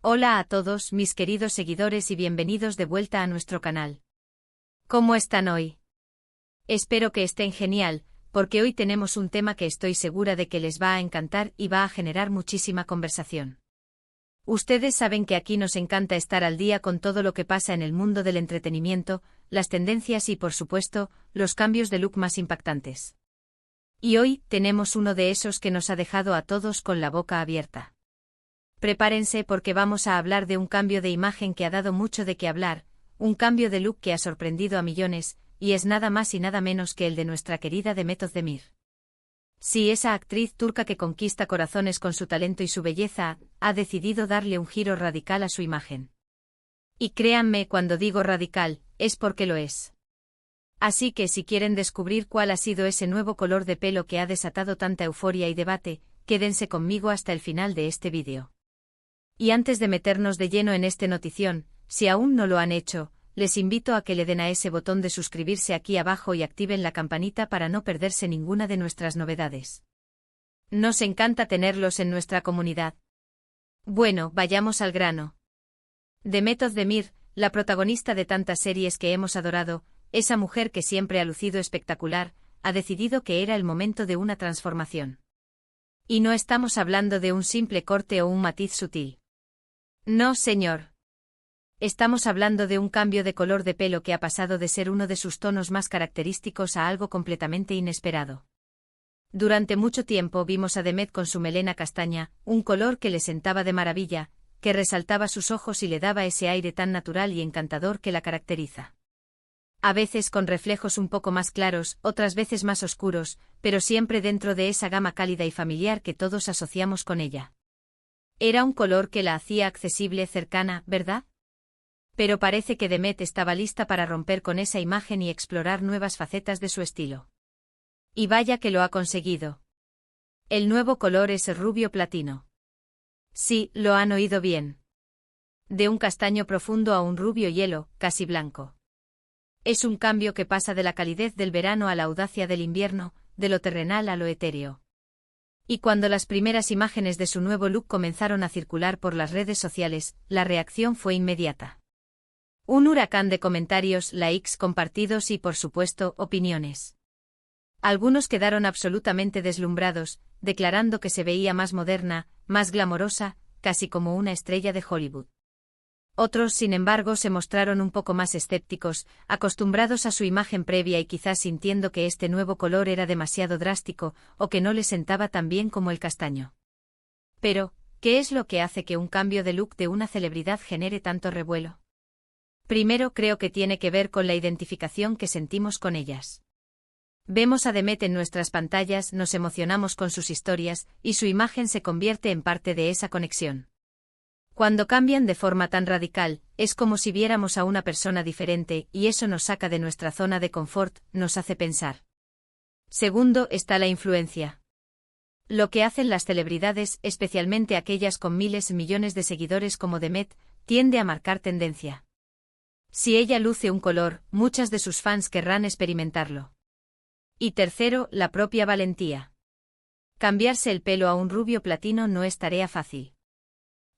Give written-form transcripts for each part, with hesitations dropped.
Hola a todos mis queridos seguidores y bienvenidos de vuelta a nuestro canal. ¿Cómo están hoy? Espero que estén genial, porque hoy tenemos un tema que estoy segura de que les va a encantar y va a generar muchísima conversación. Ustedes saben que aquí nos encanta estar al día con todo lo que pasa en el mundo del entretenimiento, las tendencias y por supuesto, los cambios de look más impactantes. Y hoy tenemos uno de esos que nos ha dejado a todos con la boca abierta. Prepárense porque vamos a hablar de un cambio de imagen que ha dado mucho de qué hablar, un cambio de look que ha sorprendido a millones, y es nada más y nada menos que el de nuestra querida Demet Özdemir. Sí, esa actriz turca que conquista corazones con su talento y su belleza, ha decidido darle un giro radical a su imagen. Y créanme cuando digo radical, es porque lo es. Así que si quieren descubrir cuál ha sido ese nuevo color de pelo que ha desatado tanta euforia y debate, quédense conmigo hasta el final de este vídeo. Y antes de meternos de lleno en este notición, si aún no lo han hecho, les invito a que le den a ese botón de suscribirse aquí abajo y activen la campanita para no perderse ninguna de nuestras novedades. Nos encanta tenerlos en nuestra comunidad. Bueno, vayamos al grano. Demet Özdemir, la protagonista de tantas series que hemos adorado, esa mujer que siempre ha lucido espectacular, ha decidido que era el momento de una transformación. Y no estamos hablando de un simple corte o un matiz sutil. No, señor. Estamos hablando de un cambio de color de pelo que ha pasado de ser uno de sus tonos más característicos a algo completamente inesperado. Durante mucho tiempo vimos a Demet con su melena castaña, un color que le sentaba de maravilla, que resaltaba sus ojos y le daba ese aire tan natural y encantador que la caracteriza. A veces con reflejos un poco más claros, otras veces más oscuros, pero siempre dentro de esa gama cálida y familiar que todos asociamos con ella. Era un color que la hacía accesible, cercana, ¿verdad? Pero parece que Demet estaba lista para romper con esa imagen y explorar nuevas facetas de su estilo. Y vaya que lo ha conseguido. El nuevo color es el rubio platino. Sí, lo han oído bien. De un castaño profundo a un rubio hielo, casi blanco. Es un cambio que pasa de la calidez del verano a la audacia del invierno, de lo terrenal a lo etéreo. Y cuando las primeras imágenes de su nuevo look comenzaron a circular por las redes sociales, la reacción fue inmediata. Un huracán de comentarios, likes, compartidos y, por supuesto, opiniones. Algunos quedaron absolutamente deslumbrados, declarando que se veía más moderna, más glamorosa, casi como una estrella de Hollywood. Otros, sin embargo, se mostraron un poco más escépticos, acostumbrados a su imagen previa y quizás sintiendo que este nuevo color era demasiado drástico, o que no le sentaba tan bien como el castaño. Pero, ¿qué es lo que hace que un cambio de look de una celebridad genere tanto revuelo? Primero creo que tiene que ver con la identificación que sentimos con ellas. Vemos a Demet en nuestras pantallas, nos emocionamos con sus historias, y su imagen se convierte en parte de esa conexión. Cuando cambian de forma tan radical, es como si viéramos a una persona diferente, y eso nos saca de nuestra zona de confort, nos hace pensar. Segundo está la influencia. Lo que hacen las celebridades, especialmente aquellas con miles y millones de seguidores como Demet, tiende a marcar tendencia. Si ella luce un color, muchas de sus fans querrán experimentarlo. Y tercero, la propia valentía. Cambiarse el pelo a un rubio platino no es tarea fácil.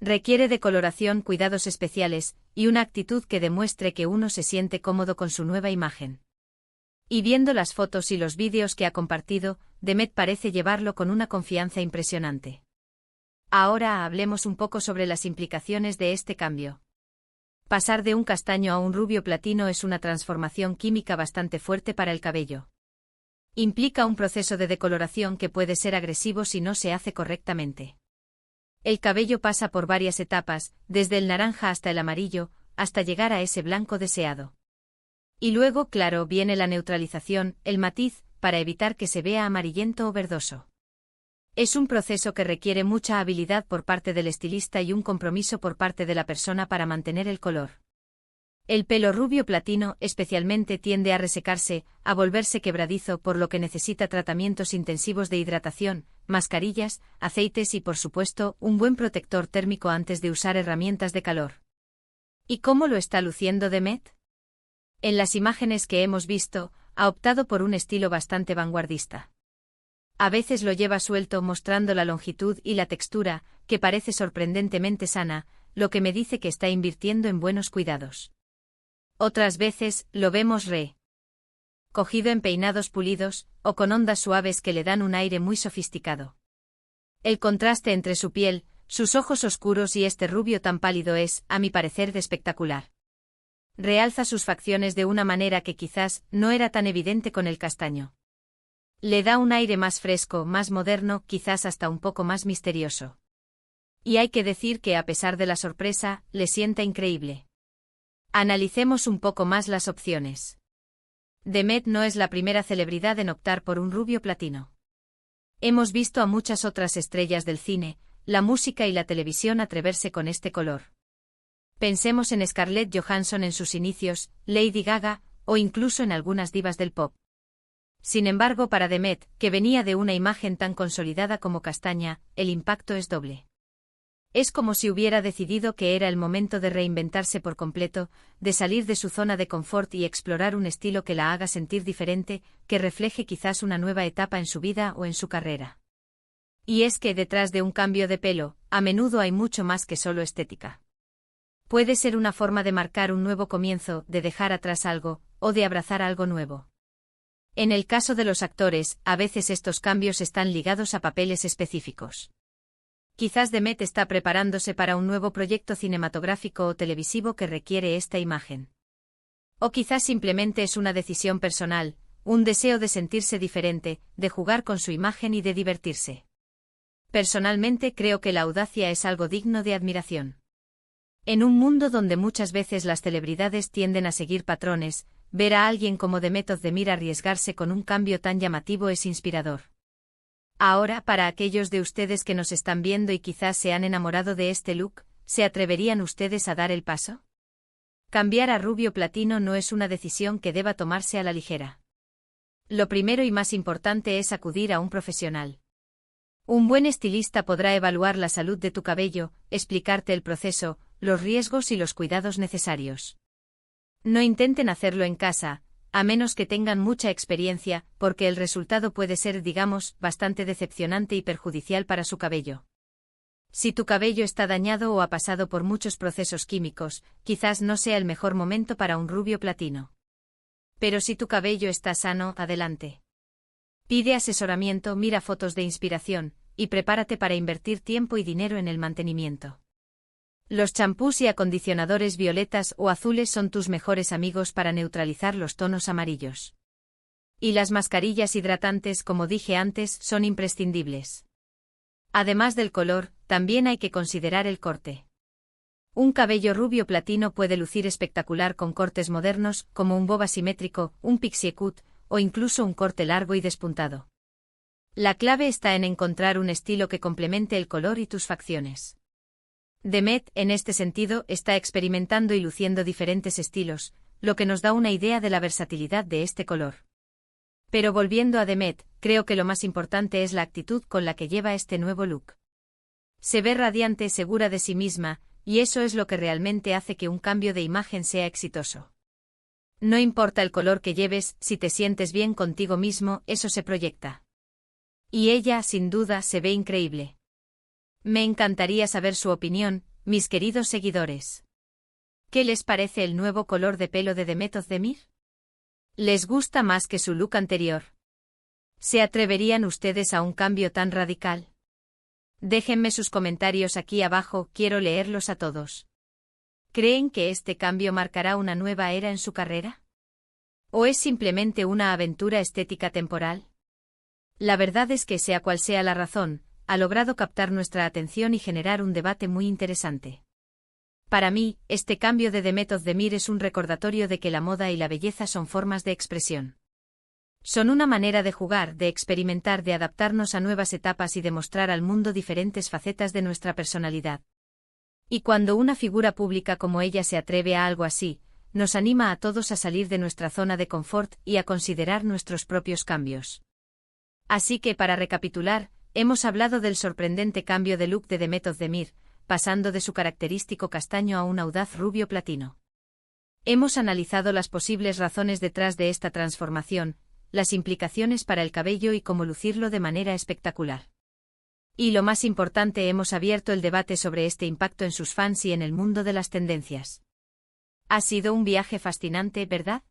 Requiere de coloración, cuidados especiales, y una actitud que demuestre que uno se siente cómodo con su nueva imagen. Y viendo las fotos y los vídeos que ha compartido, Demet parece llevarlo con una confianza impresionante. Ahora hablemos un poco sobre las implicaciones de este cambio. Pasar de un castaño a un rubio platino es una transformación química bastante fuerte para el cabello. Implica un proceso de decoloración que puede ser agresivo si no se hace correctamente. El cabello pasa por varias etapas, desde el naranja hasta el amarillo, hasta llegar a ese blanco deseado. Y luego, claro, viene la neutralización, el matiz, para evitar que se vea amarillento o verdoso. Es un proceso que requiere mucha habilidad por parte del estilista y un compromiso por parte de la persona para mantener el color. El pelo rubio platino especialmente tiende a resecarse, a volverse quebradizo, por lo que necesita tratamientos intensivos de hidratación, mascarillas, aceites y por supuesto, un buen protector térmico antes de usar herramientas de calor. ¿Y cómo lo está luciendo Demet? En las imágenes que hemos visto, ha optado por un estilo bastante vanguardista. A veces lo lleva suelto mostrando la longitud y la textura, que parece sorprendentemente sana, lo que me dice que está invirtiendo en buenos cuidados. Otras veces, lo vemos cogido en peinados pulidos, o con ondas suaves que le dan un aire muy sofisticado. El contraste entre su piel, sus ojos oscuros y este rubio tan pálido es, a mi parecer, espectacular. Realza sus facciones de una manera que quizás no era tan evidente con el castaño. Le da un aire más fresco, más moderno, quizás hasta un poco más misterioso. Y hay que decir que a pesar de la sorpresa, le sienta increíble. Analicemos un poco más las opciones. Demet no es la primera celebridad en optar por un rubio platino. Hemos visto a muchas otras estrellas del cine, la música y la televisión atreverse con este color. Pensemos en Scarlett Johansson en sus inicios, Lady Gaga, o incluso en algunas divas del pop. Sin embargo, para Demet, que venía de una imagen tan consolidada como castaña, el impacto es doble. Es como si hubiera decidido que era el momento de reinventarse por completo, de salir de su zona de confort y explorar un estilo que la haga sentir diferente, que refleje quizás una nueva etapa en su vida o en su carrera. Y es que detrás de un cambio de pelo, a menudo hay mucho más que solo estética. Puede ser una forma de marcar un nuevo comienzo, de dejar atrás algo, o de abrazar algo nuevo. En el caso de los actores, a veces estos cambios están ligados a papeles específicos. Quizás Demet está preparándose para un nuevo proyecto cinematográfico o televisivo que requiere esta imagen. O quizás simplemente es una decisión personal, un deseo de sentirse diferente, de jugar con su imagen y de divertirse. Personalmente creo que la audacia es algo digno de admiración. En un mundo donde muchas veces las celebridades tienden a seguir patrones, ver a alguien como Demet Özdemir arriesgarse con un cambio tan llamativo es inspirador. Ahora, para aquellos de ustedes que nos están viendo y quizás se han enamorado de este look, ¿se atreverían ustedes a dar el paso? Cambiar a rubio platino no es una decisión que deba tomarse a la ligera. Lo primero y más importante es acudir a un profesional. Un buen estilista podrá evaluar la salud de tu cabello, explicarte el proceso, los riesgos y los cuidados necesarios. No intenten hacerlo en casa, a menos que tengan mucha experiencia, porque el resultado puede ser, digamos, bastante decepcionante y perjudicial para su cabello. Si tu cabello está dañado o ha pasado por muchos procesos químicos, quizás no sea el mejor momento para un rubio platino. Pero si tu cabello está sano, adelante. Pide asesoramiento, mira fotos de inspiración, y prepárate para invertir tiempo y dinero en el mantenimiento. Los champús y acondicionadores violetas o azules son tus mejores amigos para neutralizar los tonos amarillos. Y las mascarillas hidratantes, como dije antes, son imprescindibles. Además del color, también hay que considerar el corte. Un cabello rubio platino puede lucir espectacular con cortes modernos, como un bob asimétrico, un pixie cut, o incluso un corte largo y despuntado. La clave está en encontrar un estilo que complemente el color y tus facciones. Demet, en este sentido, está experimentando y luciendo diferentes estilos, lo que nos da una idea de la versatilidad de este color. Pero volviendo a Demet, creo que lo más importante es la actitud con la que lleva este nuevo look. Se ve radiante, segura de sí misma, y eso es lo que realmente hace que un cambio de imagen sea exitoso. No importa el color que lleves, si te sientes bien contigo mismo, eso se proyecta. Y ella, sin duda, se ve increíble. Me encantaría saber su opinión, mis queridos seguidores. ¿Qué les parece el nuevo color de pelo de Demet Özdemir? ¿Les gusta más que su look anterior? ¿Se atreverían ustedes a un cambio tan radical? Déjenme sus comentarios aquí abajo, quiero leerlos a todos. ¿Creen que este cambio marcará una nueva era en su carrera? ¿O es simplemente una aventura estética temporal? La verdad es que, sea cual sea la razón, ha logrado captar nuestra atención y generar un debate muy interesante. Para mí, este cambio de Demet Özdemir es un recordatorio de que la moda y la belleza son formas de expresión. Son una manera de jugar, de experimentar, de adaptarnos a nuevas etapas y de mostrar al mundo diferentes facetas de nuestra personalidad. Y cuando una figura pública como ella se atreve a algo así, nos anima a todos a salir de nuestra zona de confort y a considerar nuestros propios cambios. Así que, para recapitular, hemos hablado del sorprendente cambio de look de Demet Özdemir, pasando de su característico castaño a un audaz rubio platino. Hemos analizado las posibles razones detrás de esta transformación, las implicaciones para el cabello y cómo lucirlo de manera espectacular. Y lo más importante, hemos abierto el debate sobre este impacto en sus fans y en el mundo de las tendencias. Ha sido un viaje fascinante, ¿verdad?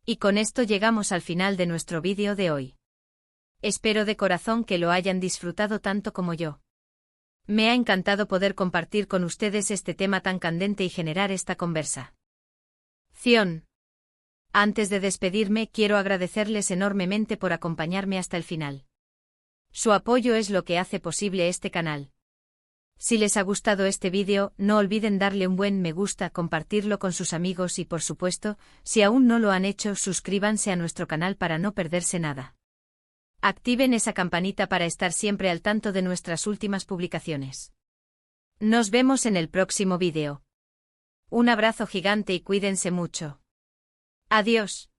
Y con esto llegamos al final de nuestro vídeo de hoy. Espero de corazón que lo hayan disfrutado tanto como yo. Me ha encantado poder compartir con ustedes este tema tan candente y generar esta conversación. Antes de despedirme, quiero agradecerles enormemente por acompañarme hasta el final. Su apoyo es lo que hace posible este canal. Si les ha gustado este vídeo, no olviden darle un buen me gusta, compartirlo con sus amigos y, por supuesto, si aún no lo han hecho, suscríbanse a nuestro canal para no perderse nada. Activen esa campanita para estar siempre al tanto de nuestras últimas publicaciones. Nos vemos en el próximo vídeo. Un abrazo gigante y cuídense mucho. Adiós.